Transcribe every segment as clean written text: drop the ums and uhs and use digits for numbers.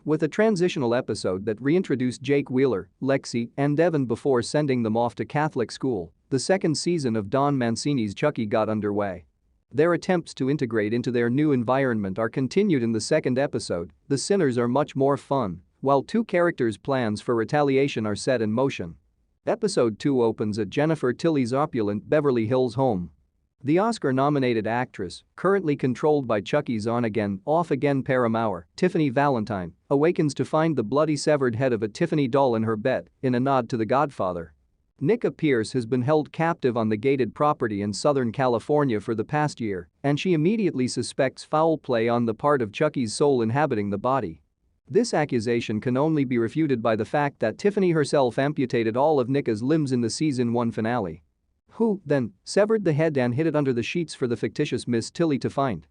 With a transitional episode that reintroduced Jake Wheeler, Lexi, and Devon before sending them off to Catholic school, the second season of Don Mancini's Chucky got underway. Their attempts to integrate into their new environment are continued in the second episode. The Sinners are much more fun, while two characters' plans for retaliation are set in motion. Episode 2 opens at Jennifer Tilly's opulent Beverly Hills home. The Oscar-nominated actress, currently controlled by Chucky's on-again, off-again paramour, Tiffany Valentine, awakens to find the bloody severed head of a Tiffany doll in her bed, in a nod to The Godfather. Nicka Pierce has been held captive on the gated property in Southern California for the past year, and she immediately suspects foul play on the part of Chucky's soul inhabiting the body. This accusation can only be refuted by the fact that Tiffany herself amputated all of Nicka's limbs in the season 1 finale. Who, then, severed the head and hid it under the sheets for the fictitious Miss Tilly to find.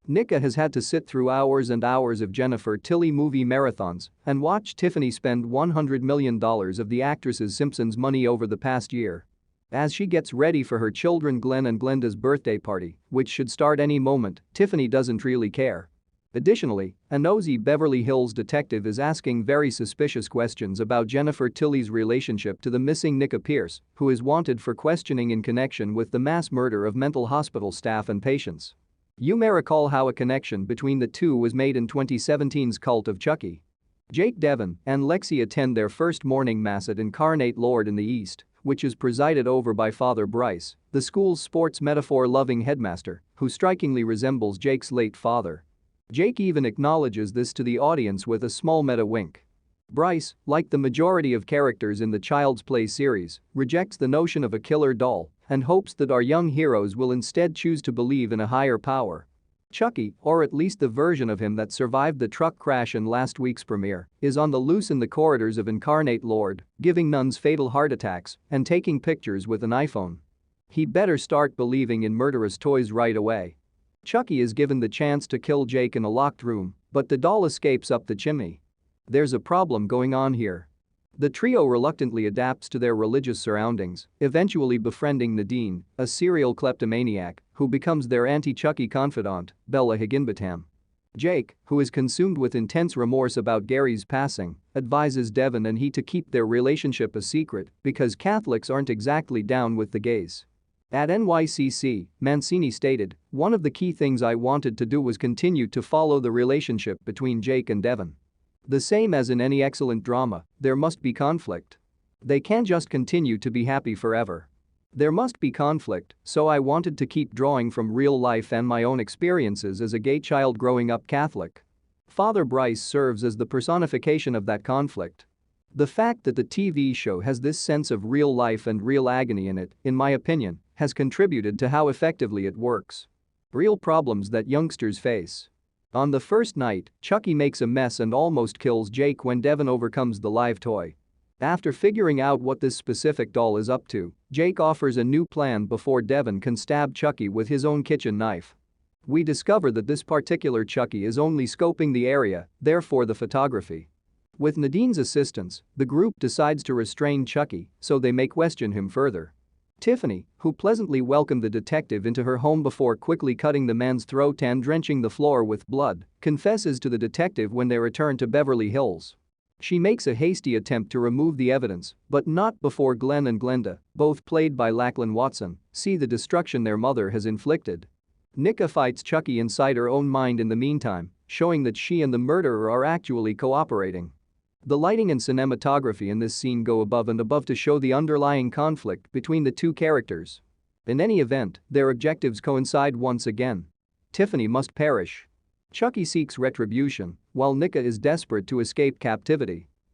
Nicka has had to sit through hours and hours of Jennifer Tilly movie marathons and watch Tiffany spend $100 million of the actress's Simpsons money over the past year. As she gets ready for her children Glenn and Glenda's birthday party, which should start any moment, Tiffany doesn't really care. Additionally, a nosy Beverly Hills detective is asking very suspicious questions about Jennifer Tilly's relationship to the missing Nicka Pierce, who is wanted for questioning in connection with the mass murder of mental hospital staff and patients. You may recall how a connection between the two was made in 2017's Cult of Chucky. Jake, Devon, and Lexi attend their first morning mass at Incarnate Lord in the East, which is presided over by Father Bryce, the school's sports metaphor-loving headmaster, who strikingly resembles Jake's late father. Jake even acknowledges this to the audience with a small meta-wink. Bryce, like the majority of characters in the Child's Play series, rejects the notion of a killer doll and hopes that our young heroes will instead choose to believe in a higher power. Chucky, or at least the version of him that survived the truck crash in last week's premiere, is on the loose in the corridors of Incarnate Lord, giving nuns fatal heart attacks and taking pictures with an iPhone. He better start believing in murderous toys right away. Chucky is given the chance to kill Jake in a locked room, but the doll escapes up the chimney. There's a problem going on here. The trio reluctantly adapts to their religious surroundings, eventually befriending Nadine, a serial kleptomaniac, who becomes their anti-Chucky confidant, Bella Higginbotham. Jake, who is consumed with intense remorse about Gary's passing, advises Devon and he to keep their relationship a secret because Catholics aren't exactly down with the gays. At NYCC, Mancini stated, "One of the key things I wanted to do was continue to follow the relationship between Jake and Devon. The same as in any excellent drama, there must be conflict. They can't just continue to be happy forever. There must be conflict, so I wanted to keep drawing from real life and my own experiences as a gay child growing up Catholic." Father Bryce serves as the personification of that conflict. The fact that the TV show has this sense of real life and real agony in it, in my opinion, has contributed to how effectively it works. Real problems that youngsters face. On the first night, Chucky makes a mess and almost kills Jake when Devon overcomes the live toy. After figuring out what this specific doll is up to, Jake offers a new plan before Devon can stab Chucky with his own kitchen knife. We discover that this particular Chucky is only scoping the area, therefore the photography. With Nadine's assistance, the group decides to restrain Chucky so they may question him further. Tiffany, who pleasantly welcomed the detective into her home before quickly cutting the man's throat and drenching the floor with blood, confesses to the detective when they return to Beverly Hills. She makes a hasty attempt to remove the evidence, but not before Glenn and Glenda, both played by Lachlan Watson, see the destruction their mother has inflicted. Nicka fights Chucky inside her own mind in the meantime, showing that she and the murderer are actually cooperating. The lighting and cinematography in this scene go above and above to show the underlying conflict between the two characters. In any event, their objectives coincide once again. Tiffany must perish. Chucky seeks retribution, while Nicka is desperate to escape captivity.